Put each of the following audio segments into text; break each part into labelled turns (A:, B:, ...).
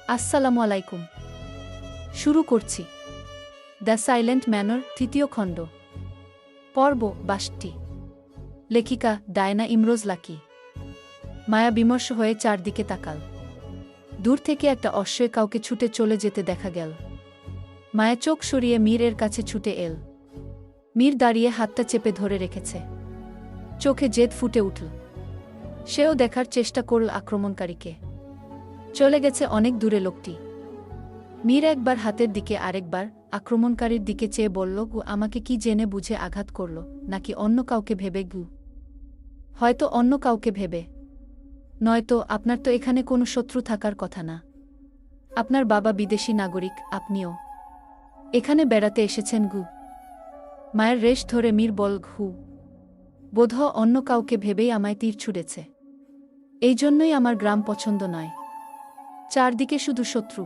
A: আসসালামু আলাইকুম। শুরু করছি দ্য সাইলেন্ট ম্যানর তৃতীয় খণ্ড, পর্ব ৬২। লেখিকা ডায়না ইমরোজ লাকি। মায়া বিমর্ষ হয়ে চারদিকে তাকাল। দূর থেকে একটা অশ্বয়ে কাউকে ছুটে চলে যেতে দেখা গেল। মায়া চোখ সরিয়ে মীর এর কাছে ছুটে এল। মীর দাঁড়িয়ে হাতটা চেপে ধরে রেখেছে। চোখে জেদ ফুটে উঠল। সেও দেখার চেষ্টা করল আক্রমণকারীকে। চলে গেছে অনেক দূরে লোকটি। মীর একবার হাতের দিকে আরেকবার আক্রমণকারীর দিকে চেয়ে বলল, গু আমাকে কি জেনে বুঝে আঘাত করল, নাকি অন্য কাউকে ভেবে? গু হয়তো অন্য কাউকে ভেবে। নয়তো আপনার তো এখানে কোনো শত্রু থাকার কথা না। আপনার বাবা বিদেশি নাগরিক, আপনিও এখানে বেড়াতে এসেছেন। গু মায়ের রেশ ধরে মীর বল, হু বোধহয় অন্য কাউকে ভেবেই আমায় তীর ছুড়েছে। এই জন্যই আমার গ্রাম পছন্দ নয়। চারদিকে শুধু শত্রু।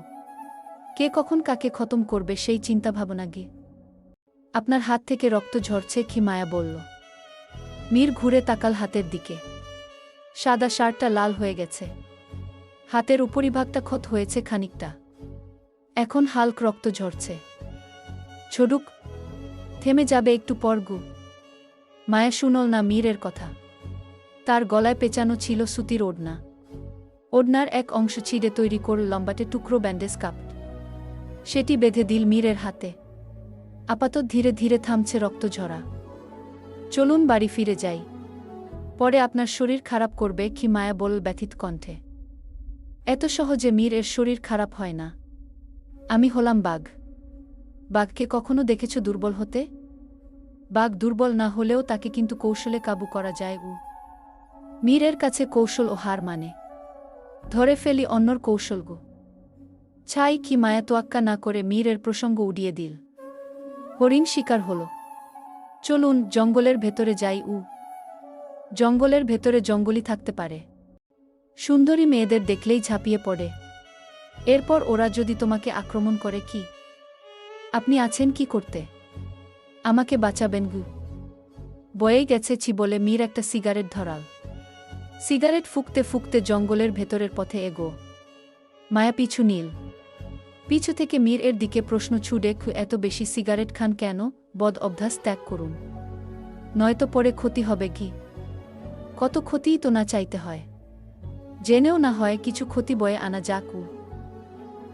A: কে কখন কাকে খতম করবে সেই চিন্তাভাবনা। গে আপনার হাত থেকে রক্ত ঝরছে কি? মায়া বলল। মীর ঘুরে তাকাল হাতের দিকে। সাদা শার্টটা লাল হয়ে গেছে। হাতের উপরিভাগটা ক্ষত হয়েছে খানিকটা। এখন হালক রক্ত ঝরছে। ছড়ুক, থেমে যাবে একটু পর। গু মায়া শুনল না মীরের কথা। তার গলায় পেঁচানো ছিল সুতির ওড়না। ওড়নার এক অংশ ছিঁড়ে তৈরি করল লম্বাটে টুকরো ব্যান্ডেজ কাপ। সেটি বেঁধে দিল মীরের হাতে। আপাতত ধীরে ধীরে থামছে রক্ত ঝরা। চলুন বাড়ি ফিরে যাই, পরে আপনার শরীর খারাপ করবে কি? মায়া বলল ব্যথিত কণ্ঠে। এত সহজে মীর এর শরীর খারাপ হয় না। আমি হলাম বাঘ। বাঘকে কখনো দেখেছ দুর্বল হতে? বাঘ দুর্বল না হলেও তাকে কিন্তু কৌশলে কাবু করা যায়। মীরের কাছে কৌশল ও হার মানে। ধরে ফেলি অন্যর কৌশল। গো ছাই কি? মায়া তোয়াক্কা না করে মীরের প্রসঙ্গ উড়িয়ে দিল। হরিণ শিকার হল। চলুন জঙ্গলের ভেতরে যাই। জঙ্গলের ভেতরে জঙ্গলই থাকতে পারে। সুন্দরী মেয়েদের দেখলেই ঝাঁপিয়ে পড়ে। এরপর ওরা যদি তোমাকে আক্রমণ করে? কি আপনি আছেন কি করতে? আমাকে বাঁচাবেন? গু বয়ে গেছে ছি বলে মীর একটা সিগারেট ধরাল। সিগারেট ফুঁকতে ফুঁকতে জঙ্গলের ভেতরের পথে এগো। মায়া পিছু নীল। পিছু থেকে মীর এর দিকে প্রশ্ন ছুড়ে, এত বেশি সিগারেট খান কেন? বদ অভ্যাস ত্যাগ করুন, নয়তো পরে ক্ষতি হবে। কি কত ক্ষতিই তো না চাইতে হয়। জেনেও না হয় কিছু ক্ষতি বয়ে আনা যাক।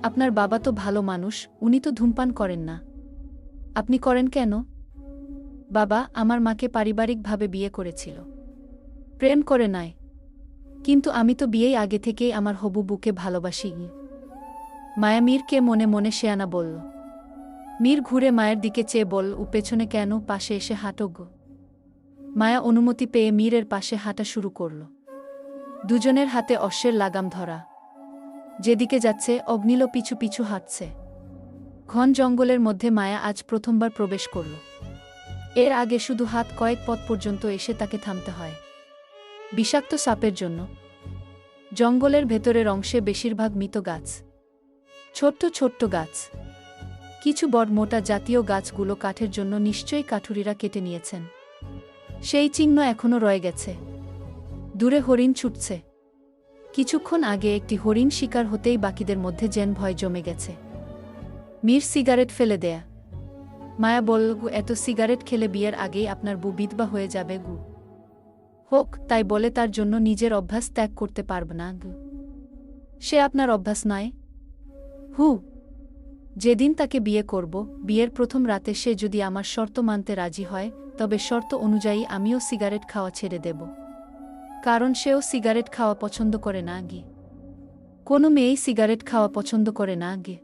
A: আপনার বাবা তো ভালো মানুষ, উনি তো ধূমপান করেন না। আপনি করেন কেন? বাবা আমার মাকে পারিবারিকভাবে বিয়ে করেছিল, প্রেম করে নয়। কিন্তু আমি তো বিয়েই আগে থেকেই আমার হবু বুকে ভালোবাসি। মায়া মীরকে মনে মনে শেয়ানা বলল। মীর ঘুরে মায়ের দিকে চেয়ে বল, পেছনে কেন? পাশে এসে হাঁটো। গো মায়া অনুমতি পেয়ে মীরের পাশে হাঁটা শুরু করল। দুজনের হাতে অশ্বের লাগাম ধরা। যেদিকে যাচ্ছে অগ্নিল পিছু পিছু হাঁটছে। ঘন জঙ্গলের মধ্যে মায়া আজ প্রথমবার প্রবেশ করল। এর আগে শুধু হাত কয়েক পথ পর্যন্ত এসে তাকে থামতে হয় বিষাক্ত সাপের জন্য। জঙ্গলের ভেতরের অংশে বেশিরভাগ মৃত গাছ, ছোট্ট ছোট্ট গাছ। কিছু বড় মোটা জাতীয় গাছগুলো কাঠের জন্য নিশ্চয়ই কাঠুরিরা কেটে নিয়েছেন। সেই চিহ্ন এখনও রয়ে গেছে। দূরে হরিণ ছুটছে। কিছুক্ষণ আগে একটি হরিণ শিকার হতেই বাকিদের মধ্যে যেন ভয় জমে গেছে। মীর সিগারেট ফেলে দেয়া। মায়া বলল, গু এত সিগারেট খেলে বিয়ের আগেই আপনার বউ বিধবা হয়ে যাবে। গু হোক, তাই বলে তার জন্য নিজের অভ্যাস ত্যাগ করতে পারব না। গু সে আপনার অভ্যাস নয়। হু যেদিন তাকে বিয়ে করব, বিয়ের প্রথম রাতে সে যদি আমার শর্ত মানতে রাজি হয়, তবে শর্ত অনুযায়ী আমিও সিগারেট খাওয়া ছেড়ে দেব। কারণ সেও সিগারেট খাওয়া পছন্দ করে না। গি কোনো মেয়েই সিগারেট খাওয়া পছন্দ করে না। গে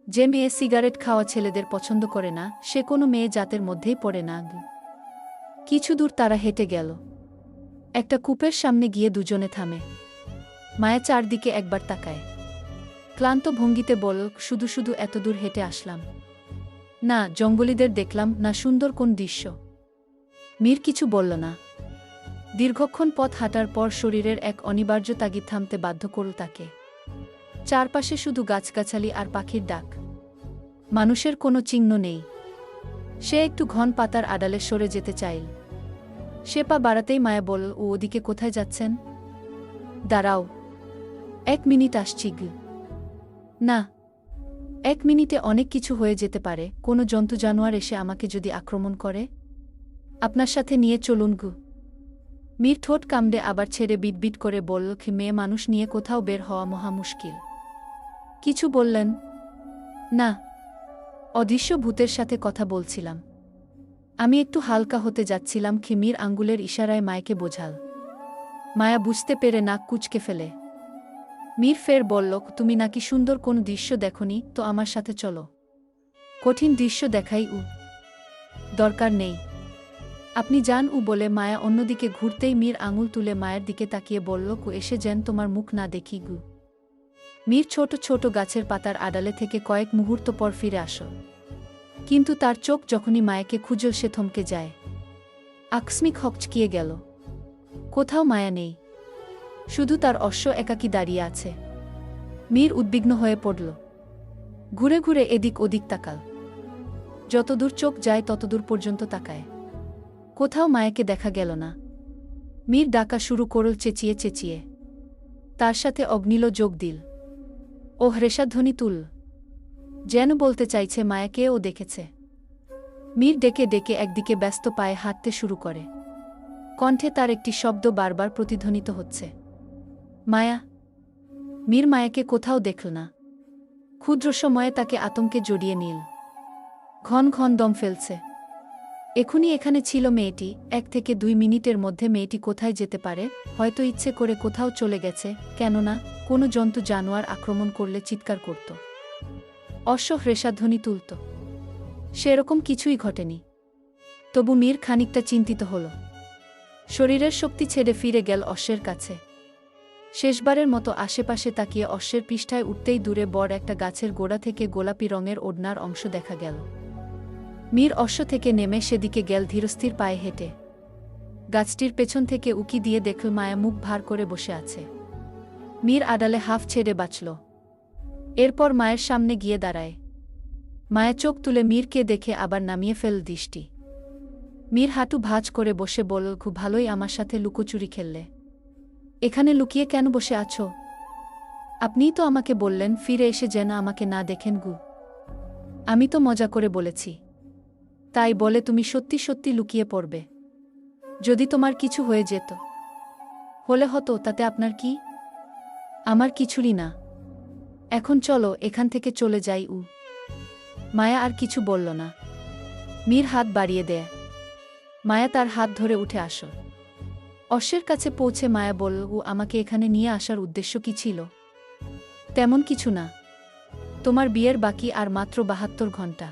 A: যে মেয়ে সিগারেট খাওয়া ছেলেদের পছন্দ করে না, সে কোনো মেয়ে জাতের মধ্যেই পড়ে না। গি কিছু দূর তারা হেঁটে গেল। একটা কূপের সামনে গিয়ে দুজনে থামে। মায়া চারদিকে একবার তাকায়। ক্লান্ত ভঙ্গিতে বলল, শুধু শুধু এত দূর হেঁটে আসলাম। না জঙ্গলীদের দেখলাম, না সুন্দর কোন দৃশ্য। মীর কিছু বলল না। দীর্ঘক্ষণ পথ হাঁটার পর শরীরের এক অনিবার্য তাগিদ থামতে বাধ্য করল তাকে। চারপাশে শুধু গাছগাছালি আর পাখির ডাক। মানুষের কোনো চিহ্ন নেই। সে একটু ঘন পাতার আড়ালে সরে যেতে চাইল। সে পা বাড়াতেই মায়া বলল, ওদিকে কোথায় যাচ্ছেন? দাঁড়াও, 1 মিনিট আসছি। না, 1 মিনিটে অনেক কিছু হয়ে যেতে পারে। কোনো জন্তু জানোয়ার এসে আমাকে যদি আক্রমণ করে? আপনার সাথে নিয়ে চলুন গু। মীর ঠোঁট কামড়ে আবার ছেড়ে বিটবিট করে বলল, কি মেয়ে মানুষ নিয়ে কোথাও বের হওয়া মহা মুশকিল। কিছু বললেন? না, অদৃশ্য ভূতের সাথে কথা বলছিলাম। আমি একটু হালকা হতে যাচ্ছিলাম। খিমির আঙ্গুলের ইশারায় মায়াকে বোঝাল। মায়া বুঝতে পেরে নাক কুঁচকে ফেলে। মীর ফের বলল, তুমি নাকি সুন্দর কোনো দৃশ্য দেখনি, তো আমার সাথে চলো। কঠিন দৃশ্য দেখাই উ। দরকার নেই, আপনি যান উ বলে মায়া অন্যদিকে ঘুরতেই মীর আঙুল তুলে মায়ের দিকে তাকিয়ে বলল, কু এসে যেন তোমার মুখ না দেখি গু। মীর ছোট ছোট গাছের পাতার আড়ালে থেকে কয়েক মুহূর্ত পর ফিরে আসল। কিন্তু তার চোখ যখনই মায়াকে খুঁজল সে থমকে যায়। আকস্মিক হকচকিয়ে গেল। কোথাও মায়া নেই, শুধু তার অশ্ব একাকী দাঁড়িয়ে আছে। মীর উদ্বিগ্ন হয়ে পড়ল। ঘুরে ঘুরে এদিক ওদিক তাকাল। যতদূর চোখ যায় ততদূর পর্যন্ত তাকায়। কোথাও মায়াকে দেখা গেল না। মীর ডাকা শুরু করল চেঁচিয়ে চেঁচিয়ে। তার সাথে অগ্নিল যোগ দিল। ও হ্রেষাধ্বনি তুল, যেন বলতে চাইছে মায়াকে ও দেখেছে। মীর ডেকে ডেকে একদিকে ব্যস্ত পায়ে হাঁটতে শুরু করে। কণ্ঠে তার একটি শব্দ বারবার প্রতিধ্বনিত হচ্ছে, মায়া। মীর মায়াকে কোথাও দেখল না। ক্ষুদ্র সময়ে তাকে আতঙ্কে জড়িয়ে নিল। ঘন ঘন দম ফেলছে। এখনই এখানে ছিল মেয়েটি। 1 থেকে 2 মিনিটের মধ্যে মেয়েটি কোথায় যেতে পারে? হয়তো ইচ্ছে করে কোথাও চলে গেছে, কেননা কোনো জন্তু জানোয়ার আক্রমণ করলে চিৎকার করত, অশ্ব হ্রেষাধ্বনি তুলত। সেরকম কিছুই ঘটেনি। তবু মীর খানিকটা চিন্তিত হল। শরীরের শক্তি ছেড়ে ফিরে গেল অশ্বের কাছে। শেষবারের মতো আশেপাশে তাকিয়ে অশ্বের পৃষ্ঠায় উঠতেই দূরে বড় একটা গাছের গোড়া থেকে গোলাপি রঙের ওড়নার অংশ দেখা গেল। মীর অশ্ব থেকে নেমে সেদিকে গেল ধীরস্থির পায়ে হেঁটে। গাছটির পেছন থেকে উকি দিয়ে দেখল মায়া মুখ ভার করে বসে আছে। মীর আড়ালে হাফ ছেড়ে বাঁচল। এরপর মায়ের সামনে গিয়ে দাঁড়ায়। মায়া চোখ তুলে মীরকে দেখে আবার নামিয়ে ফেল দৃষ্টি। মীর হাঁটু ভাঁজ করে বসে বলল, খুব ভালোই আমার সাথে লুকোচুরি খেললে। এখানে লুকিয়ে কেন বসে আছো? আপনিই তো আমাকে বললেন ফিরে এসে যেন আমাকে না দেখেন গু। আমি তো মজা করে বলেছি। তাই বলে তুমি সত্যি সত্যি লুকিয়ে পড়বে? যদি তোমার কিছু হয়ে যেত? হলে হতো, তাতে আপনার কি? আমার কিছুরই না। এখন চলো এখান থেকে চলে যাই উ। মায়া আর কিছু বলল না। মীর হাত বাড়িয়ে দেয়। মায়া তার হাত ধরে উঠে আসল। অশ্বের কাছে পৌঁছে মায়া বলল, উ আমাকে এখানে নিয়ে আসার উদ্দেশ্য কি ছিল? তেমন কিছু না। তোমার বিয়ের বাকি আর মাত্র 72 ঘন্টা।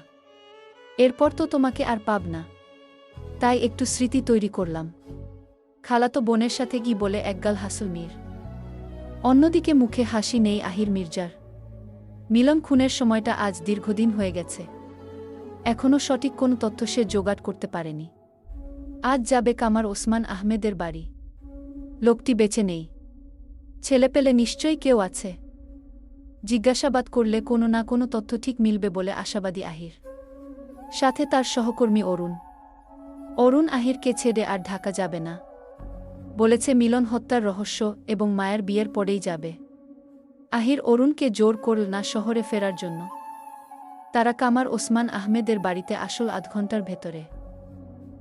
A: এরপর তো তোমাকে আর পাব না। তাই একটু স্মৃতি তৈরি করলাম। খালাতো বোনের সাথে কি বলে একগাল হাসল মীর। অন্যদিকে মুখে হাসি নেই আহির মির্জার। মিলন খুনের সময়টা আজ দীর্ঘদিন হয়ে গেছে। এখনও সঠিক কোনো তথ্য সে জোগাড় করতে পারেনি। আজ যাবে কামার ওসমান আহমেদের বাড়ি। লোকটি বেঁচে নেই। ছেলেপেলে নিশ্চয়ই কেউ আছে। জিজ্ঞাসাবাদ করলে কোনো না কোনো তথ্য ঠিক মিলবে বলে আশাবাদী আহির। সাথে তার সহকর্মী অরুণ। অরুণ আহিরকে ছেড়ে আর ঢাকা যাবে না। বলেছে মিলন হত্যার রহস্য এবং মায়ের বিয়ের পরেই যাবে। আহির অরুণকে জোর করল না শহরে ফেরার জন্য। তারা কামার ওসমান আহমেদের বাড়িতে আসল 8 ঘণ্টার ভেতরে।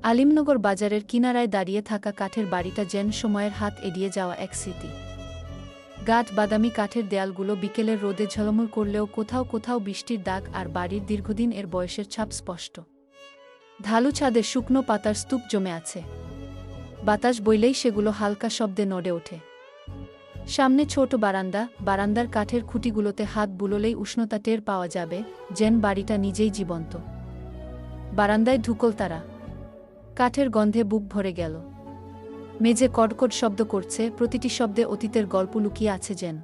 A: আলিমনগর বাজারের কিনারায় দাঁড়িয়ে থাকা কাঠের বাড়িটা যেন সময়ের হাত এড়িয়ে যাওয়া এক স্মৃতি। গাঢ় বাদামি কাঠের দেয়ালগুলো বিকেলের রোদে ঝলমল করলেও কোথাও কোথাও বৃষ্টির দাগ আর বাড়ির দীর্ঘদিন এর বয়সের ছাপ স্পষ্ট। ঢালু ছাদে শুকনো পাতার স্তূপ জমে আছে। বাতাস বইলেই সেগুলো হালকা শব্দে নড়ে ওঠে। সামনে ছোট বারান্দা। বারান্দার কাঠের খুঁটিগুলোতে হাত বুলোলেই উষ্ণতা টের পাওয়া যাবে, যেন বাড়িটা নিজেই জীবন্ত। বারান্দায় ধুকল তারা। কাঠের গন্ধে বুক ভরে গেল। মেঝে কড়কড় শব্দ করছে, প্রতিটি শব্দে অতীতের গল্প লুকিয়ে আছে যেন।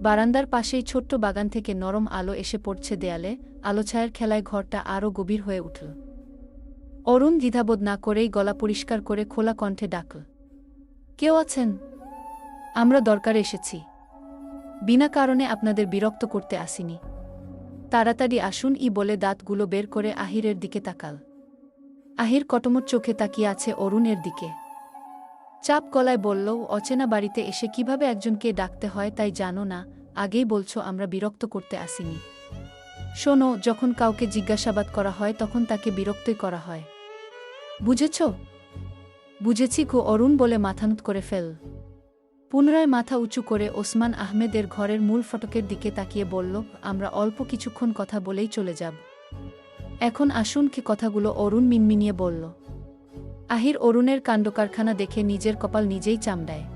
A: বারান্দার পাশেই ছোট্ট বাগান থেকে নরম আলো এসে পড়ছে দেয়ালে। আলোছায়ার খেলায় ঘরটা আরও গভীর হয়ে উঠল। অরুণ দ্বিধাবোধ না করেই গলা পরিষ্কার করে খোলা কণ্ঠে ডাকল, কেউ আছেন? আমরা দরকারে এসেছি। বিনা কারণে আপনাদের বিরক্ত করতে আসিনি। তাড়াতাড়ি আসুন ই বলে দাঁতগুলো বের করে আহিরের দিকে তাকাল। আহির কটমট চোখে তাকিয়ে আছে অরুণের দিকে। চাপ গলায় বলল, অচেনা বাড়িতে এসে কিভাবে একজনকে ডাকতে হয় তাই জানো না, আগেই বলছো আমরা বিরক্ত করতে আসিনি। শোনো, যখন কাউকে জিজ্ঞাসাবাদ করা হয় তখন তাকে বিরক্তই করা হয়। বুঝেছ? বুঝেছি গো, অরুণ বলে মাথানত করে ফেল। পুনরায় মাথা উঁচু করে ওসমান আহমেদের ঘরের মূল ফটকের দিকে তাকিয়ে বলল, আমরা অল্প কিছুক্ষণ কথা বলেই চলে যাব। এখন আসুন। কি কথাগুলো? অরুণ মিনমিনিয়ে বলল। আহির অরুণের কাণ্ডকারখানা দেখে নিজের কপাল নিজেই চামড়ায়।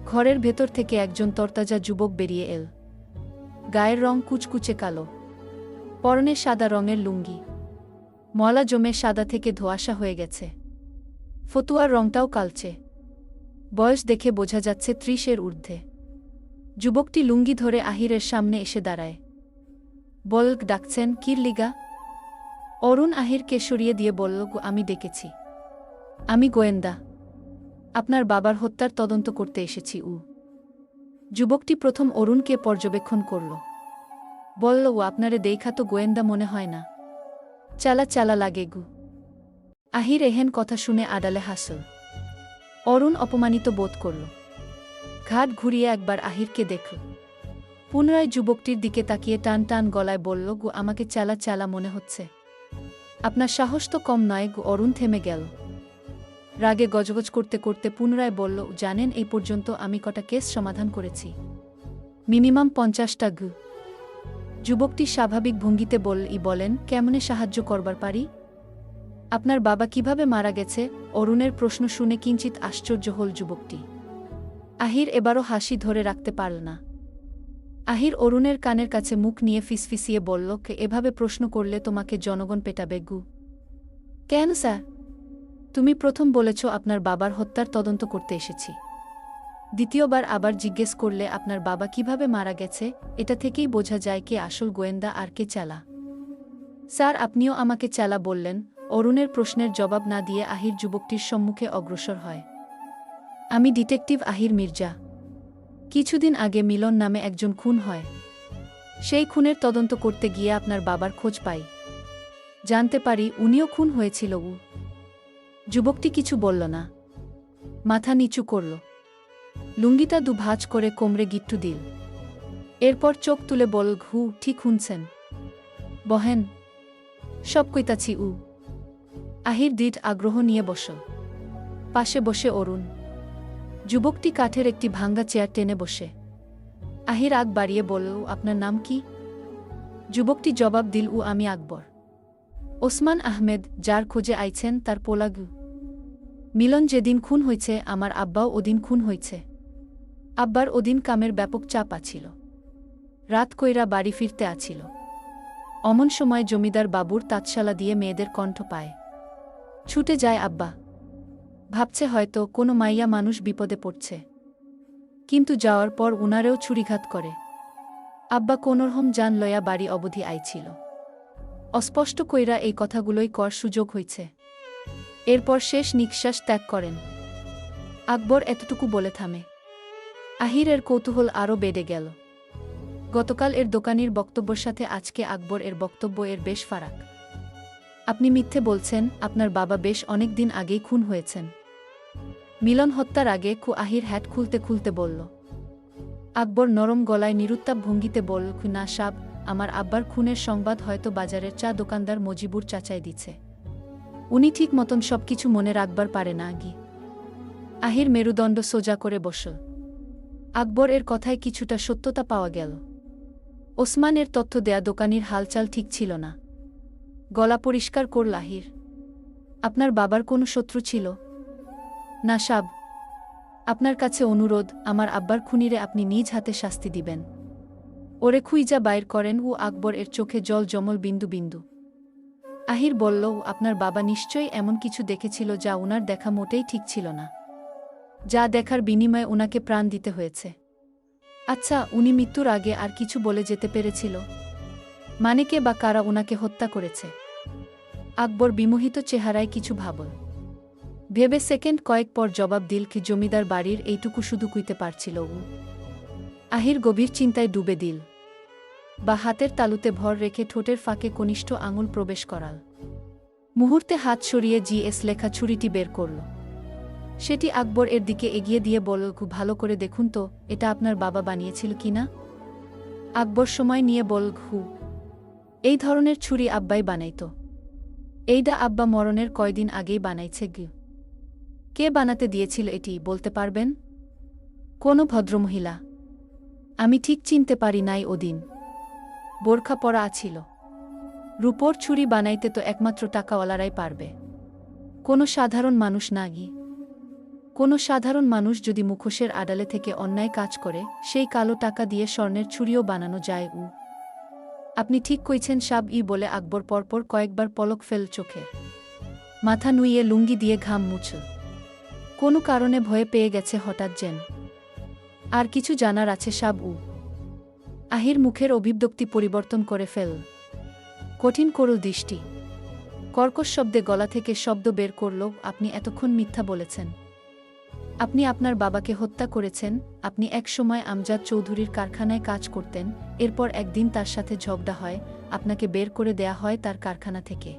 A: ঘরের ভেতর থেকে একজন তরতাজা যুবক বেরিয়ে এল। গায়ের রং কুচকুচে কালো, পরনে সাদা রঙের লুঙ্গি, ময়লা জমে সাদা থেকে ধোঁয়াশা হয়ে গেছে, ফতুয়ার রংটাও কালচে। বয়স দেখে বোঝা যাচ্ছে ৩০-এর ঊর্ধ্বে। যুবকটি লুঙ্গি ধরে আহিরের সামনে এসে দাঁড়ায়। বলক ডাকছেন কির লিগা? অরুণ আহিরকে সরিয়ে দিয়ে বলল, আমি ডেকেছি। আমি গোয়েন্দা, আপনার বাবার হত্যার তদন্ত করতে এসেছি। যুবকটি প্রথম অরুণকে পর্যবেক্ষণ করল। বলল, আপনারে দেইখা তো গোয়েন্দা মনে হয় না, চালা চালা লাগে গু। আহির এহেন কথা শুনে আড়ালে হাসল। অরুণ অপমানিত বোধ করল। ঘাট ঘুরিয়ে একবার আহিরকে দেখল। পুনরায় যুবকটির দিকে তাকিয়ে টান টান গলায় বলল, আমাকে চালা চালা মনে হচ্ছে? আপনার সাহস তো কম নয় গু। অরুণ থেমে গেল। রাগে গজগজ করতে করতে পুনরায় বলল, জানেন এই পর্যন্ত আমি কটা কেস সমাধান করেছি? মিনিমাম 50টা গু। যুবকটি স্বাভাবিক ভঙ্গিতে বলেন, কেমনে সাহায্য করবার পারি? আপনার বাবা কিভাবে মারা গেছে? অরুণের প্রশ্ন শুনে কিঞ্চিত আশ্চর্য হল যুবকটি। আহির এবারও হাসি ধরে রাখতে পারল না। আহির অরুণের কানের কাছে মুখ নিয়ে ফিসফিসিয়ে বলল, এভাবে প্রশ্ন করলে তোমাকে জনগণ পেটাবে গু। কেন স্যার? তুমি প্রথম বলেছ আপনার বাবার হত্যার তদন্ত করতে এসেছি, দ্বিতীয়বার আবার জিজ্ঞেস করলে আপনার বাবা কিভাবে মারা গেছে। এটা থেকেই বোঝা যায় কে আসল গোয়েন্দা আর কে চালা। স্যার, আপনিও আমাকে চালা বললেন। অরুণের প্রশ্নের জবাব না দিয়ে আহির যুবকটির সম্মুখে অগ্রসর হয়। আমি ডিটেকটিভ আহির মির্জা। কিছুদিন আগে মিলন নামে একজন খুন হয়। সেই খুনের তদন্ত করতে গিয়ে আপনার বাবার খোঁজ পাই। জানতে পারি উনিও খুন হয়েছিল। যুবকটি কিছু বলল না, মাথা নিচু করল, লুঙ্গিটা দুভাঁজ করে কোমরে গিট্টু দিল। এরপর চোখ তুলে বল, ঠিক শুনছেন, বহেন, সব কইতাছি। আহির দৃঢ় আগ্রহ নিয়ে বসল। পাশে বসে অরুণ। যুবকটি কাঠের একটি ভাঙ্গা চেয়ার টেনে বসে। আহির আগ বাড়িয়ে বলল, আপনার নাম কি? যুবকটি জবাব দিল, আমি আকবর। ওসমান আহমেদ, যার খোঁজে আইছেন তার পোলা গু। মিলন যেদিন খুন হয়েছে আমার আব্বাও ওদিন খুন হয়েছে। আব্বার ওদিন কামের ব্যাপক চাপ আছিল, রাত কইরা বাড়ি ফিরতে আছিল। অমন সময় জমিদার বাবুর তাঁতশালা দিয়ে মেয়েদের কণ্ঠ পায়। ছুটে যায় আব্বা, ভাবছে হয়তো কোনো মাইয়া মানুষ বিপদে পড়ছে, কিন্তু যাওয়ার পর উনারেও ছুরিঘাত করে। আব্বা কোনরকম জান লয়া বাড়ি অবধি আইছিল। অস্পষ্ট কইরা এই কথাগুলোই কর সুযোগ হইছে। এরপর শেষ নিঃশ্বাস ত্যাগ করেন। আকবর এতটুকু বলে থামে। আহিরের কৌতূহল আরও বেড়ে গেল। গতকাল এর দোকানির বক্তব্যের সাথে আজকে আকবর এর বক্তব্য এর বেশ ফারাক। আপনি মিথ্যে বলছেন, আপনার বাবা বেশ অনেক দিন আগেই খুন হয়েছেন। মিলন হত্যার আগে আহির হ্যাট খুলতে খুলতে বলল। আকবর নরম গলায় নিরুত্তাপ ভঙ্গিতে বলল, না সাব, আমার আব্বার খুনের সংবাদ হয়তো বাজারের চা দোকানদার মজিবুর চাচাই দিচ্ছে। উনি ঠিক মতন সবকিছু মনে রাখবার পারে না গি। আহির মেরুদণ্ড সোজা করে বসল। আকবর এর কথায় কিছুটা সত্যতা পাওয়া গেল। ওসমানের তথ্য দেয়া দোকানির হালচাল ঠিক ছিল না। গলা পরিষ্কার করল আহির। আপনার বাবার কোনো শত্রু ছিল? না সাব, আপনার কাছে অনুরোধ, আমার আব্বার খুনিরে আপনি নিজ হাতে শাস্তি দিবেন। ওরে খুইজা বাইর করেন। আকবর এর চোখে জল জমল বিন্দু বিন্দু। আহির বলল, আপনার বাবা নিশ্চয়ই এমন কিছু দেখেছিল যা উনার দেখা মোটেই ঠিক ছিল না, যা দেখার বিনিময়ে উনাকে প্রাণ দিতে হয়েছে। আচ্ছা, উনি মৃত্যুর আগে আর কিছু বলে যেতে পেরেছিল? মানে কে বা কারা উনাকে হত্যা করেছে? আকবর বিমোহিত চেহারায় কিছু ভাবল। ভেবে সেকেন্ড কয়েক পর জবাব দিল, কি জমিদার বাড়ির এইটুকু শুধু কইতে পারছিল। আহির গভীর চিন্তায় ডুবে দিল। বা হাতের তালুতে ভর রেখে ঠোঁটের ফাঁকে কনিষ্ঠ আঙুল প্রবেশ করাল। মুহূর্তে হাত সরিয়ে জিএস লেখা ছুরিটি বের করল। সেটি আকবর এর দিকে এগিয়ে দিয়ে বলল, ভালো করে দেখুন তো, এটা আপনার বাবা বানিয়েছিল কিনা। আকবর সময় নিয়ে বল হু এই ধরনের ছুরি আব্বাই বানাইত। এইডা আব্বা মরণের কয়দিন আগেই বানাইছে গু। কে বানাতে দিয়েছিল এটি বলতে পারবেন? কোনো ভদ্রমহিলা। আমি ঠিক চিনতে পারি নাই ওদিন। বোরখা পরা আছিল। রূপোর ছুরি বানাইতে তো একমাত্র টাকাওয়ালারাই পারবে, কোনো সাধারণ মানুষ না গি। কোনো সাধারণ মানুষ যদি মুখোশের আড়ালে থেকে অন্যায় কাজ করে, সেই কালো টাকা দিয়ে স্বর্ণের ছুরিও বানানো যায়। আপনি ঠিক কইছেন সাব বলে আকবর পরপর কয়েকবার পলক ফেল চোখে। মাথা নুইয়ে লুঙ্গি দিয়ে ঘাম মুছল। কোনো কারণে ভয়ে পেয়ে গেছে হঠাৎ যেন। আর কিছু জানার আছে সাব আহির মুখের অভিব্যক্তি পরিবর্তন করে ফেল। কঠিন করল দৃষ্টি। কর্কশ শব্দে গলা থেকে শব্দ বের করল, আপনি এতক্ষণ মিথ্যা বলেছেন। আপনি আপনার বাবাকে হত্যা করেছেন। আপনি এক সময় আমজাদ চৌধুরীর কারখানায় কাজ করতেন, এরপর একদিন তার সাথে ঝগড়া হয়, আপনাকে বের করে দেয়া হয় তার কারখানা থেকে।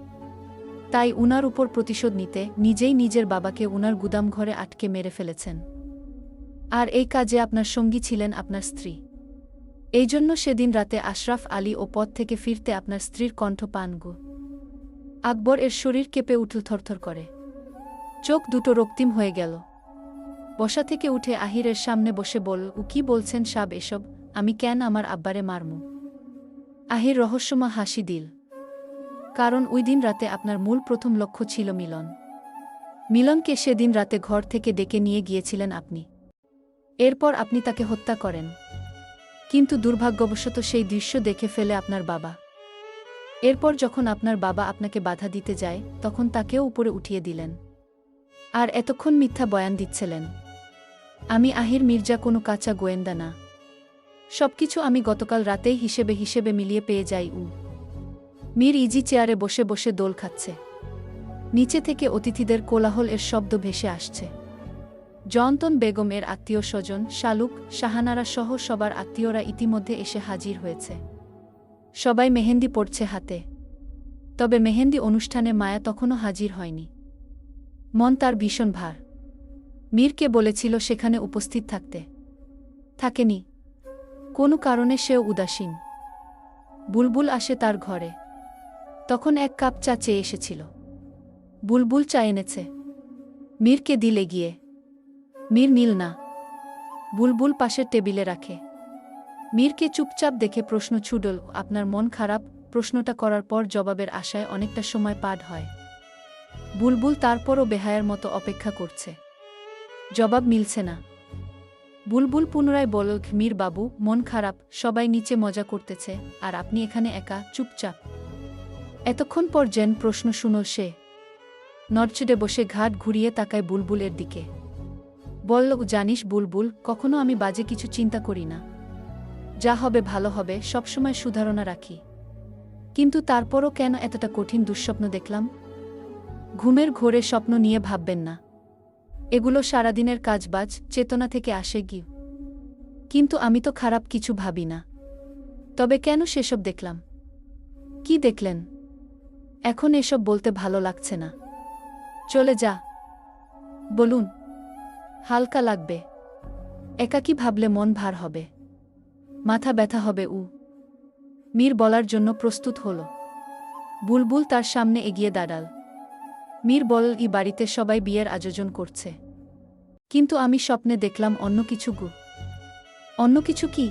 A: তাই উনার উপর প্রতিশোধ নিতে নিজেই নিজের বাবাকে উনার গুদামঘরে আটকে মেরে ফেলেছেন। আর এই কাজে আপনার সঙ্গী ছিলেন আপনার স্ত্রী। এই জন্য সেদিন রাতে আশরাফ আলী ও পথ থেকে ফিরতে আপনার স্ত্রীর কণ্ঠ পান গো। আকবর এর শরীর কেঁপে উঠল থরথর করে। চোখ দুটো রক্তিম হয়ে গেল। বসা থেকে উঠে আহিরের সামনে বসে বল, কি বলছেন সাব এসব? আমি কেন আমার আব্বারে মারমু? আহির রহস্যময় হাসি দিল। কারণ ওই দিন রাতে আপনার মূল প্রথম লক্ষ্য ছিল মিলন। মিলনকে সেদিন রাতে ঘর থেকে ডেকে নিয়ে গিয়েছিলেন আপনি। এরপর আপনি তাকে হত্যা করেন। কিন্তু দুর্ভাগ্যবশত সেই দৃশ্য দেখে ফেলে আপনার বাবা। এরপর যখন আপনার বাবা আপনাকে বাধা দিতে যায়, তখন তাকেও উপরে উঠিয়ে দিলেন। আর এতক্ষণ মিথ্যা বয়ান দিচ্ছিলেন। আমি আহির মির্জা কোনো কাঁচা গোয়েন্দা না। সবকিছু আমি গতকাল রাতেই হিসেবে মিলিয়ে পেয়ে যাই। মীর ইজি চেয়ারে বসে বসে দোল খাচ্ছে। নিচে থেকে অতিথিদের কোলাহল এর শব্দ ভেসে আসছে। জয়ন্তন বেগম এর আত্মীয় স্বজন, শালুক, শাহানারা সহ সবার আত্মীয়রা ইতিমধ্যে এসে হাজির হয়েছে। সবাই মেহেন্দি পড়ছে হাতে। তবে মেহেন্দি অনুষ্ঠানে মায়া তখনও হাজির হয়নি। মন তার ভীষণ ভার। মীরকে বলেছিল সেখানে উপস্থিত থাকতে, থাকেনি। কোনো কারণে সেও উদাসীন। বুলবুল আসে তার ঘরে। তখন এক কাপ চা চেয়ে এসেছিল। বুলবুল চা এনেছে। মীরকে দিলে গিয়ে। মীর নীল না। বুলবুল পাশের টেবিলে রাখে। মীরকে চুপচাপ দেখে প্রশ্ন ছুড়ল, আপনার মন খারাপ? প্রশ্নটা করার পর জবাবের আশায় অনেকটা সময় পার হয়। বুলবুল তারপরও বেহায়ার মতো অপেক্ষা করছে। জবাব মিলছে না। বুলবুল পুনরায় বলল, মীর বাবু, মন খারাপ, সবাই নিচে মজা করতেছে, আর আপনি এখানে একা, চুপচাপ। এতক্ষণ পর যেন প্রশ্ন শুনল সে। নড়চড়ে বসে ঘাট ঘুরিয়ে তাকায় বুলবুলের দিকে। বলল, জানিস বুলবুল, কখনো আমি বাজে কিছু চিন্তা করি না। যা হবে ভালো হবে, সবসময় সুধারণা রাখি। কিন্তু তারপরও কেন এতটা কঠিন দুঃস্বপ্ন দেখলাম? ঘুমের ঘোরে স্বপ্ন নিয়ে ভাববেন না। এগুলো সারাদিনের কাজবাজ চেতনা থেকে আসে গি। কিন্তু আমি তো খারাপ কিছু ভাবি না। তবে কেন সেসব দেখলাম? কি দেখলেন? এখন এসব বলতে ভালো লাগছে না। চলে যা। বলুন। হালকা লাগবে। একাকী ভাবলে মন ভার হবে, মাথা ব্যথা হবে। মীর বলার জন্য প্রস্তুত হল। বুলবুল তার সামনে এগিয়ে দাঁড়াল। মীর বলল, বাড়িতে সবাই বিয়ের আয়োজন করছে, কিন্তু আমি স্বপ্নে দেখলাম অন্য কিছু গু। অন্য কিছু কি?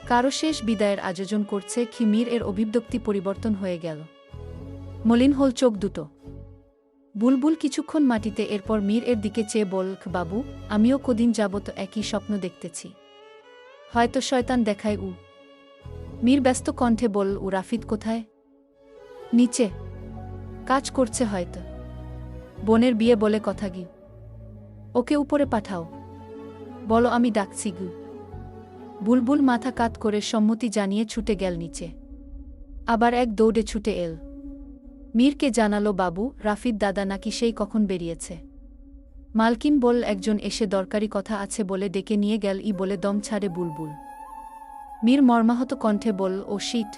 A: কারো শেষ বিদায়ের আয়োজন করছে কি? মীর এর অভিব্যক্তি পরিবর্তন হয়ে গেল। মলিন হল চোখ দুটো। বুলবুল কিছুক্ষণ মাটিতে, এরপর মীর এর দিকে চেয়ে বলল, বাবু, আমিও কদিন যাবত একই স্বপ্ন দেখতেছি। হয়তো শয়তান দেখায়। মীর ব্যস্ত কণ্ঠে বলল, রাফিদ কোথায়? নিচে কাজ করছে হয়তো। বোনের বিয়ে বলে কথা গি। ওকে উপরে পাঠাও। বলো আমি ডাকছি গু। বুলবুল মাথা কাত করে সম্মতি জানিয়ে ছুটে গেল নিচে। আবার এক দৌড়ে ছুটে এল। মীরকে জানালো, বাবু, রাফিদ দাদা নাকি সেই কখন বেরিয়েছে। মালকিন বল, একজন এসে দরকারি কথা আছে বলে ডেকে নিয়ে গেল বলে দম ছাড়ে বুলবুল। মীর মর্মাহত কণ্ঠে বলল, ও শিট,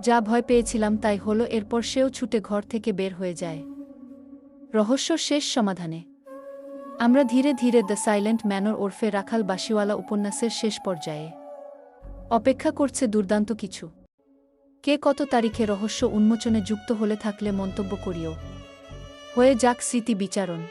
A: যা ভয় পেয়েছিলাম তাই হলো। এরপর সেও ছুটে ঘর থেকে বের হয়ে যায়। রহস্য শেষ সমাধানে। আমরা ধীরে ধীরে দ্য সাইলেন্ট ম্যানর ওরফে রাখাল বাসিওয়ালা উপন্যাসের শেষ পর্যায়ে। অপেক্ষা করছে দুর্দান্ত কিছু। কে কত তারিখে রহস্য উন্মোচনে যুক্ত হলে থাকলে মন্তব্য করিও। হয়ে যাক স্মৃতি বিচারণ।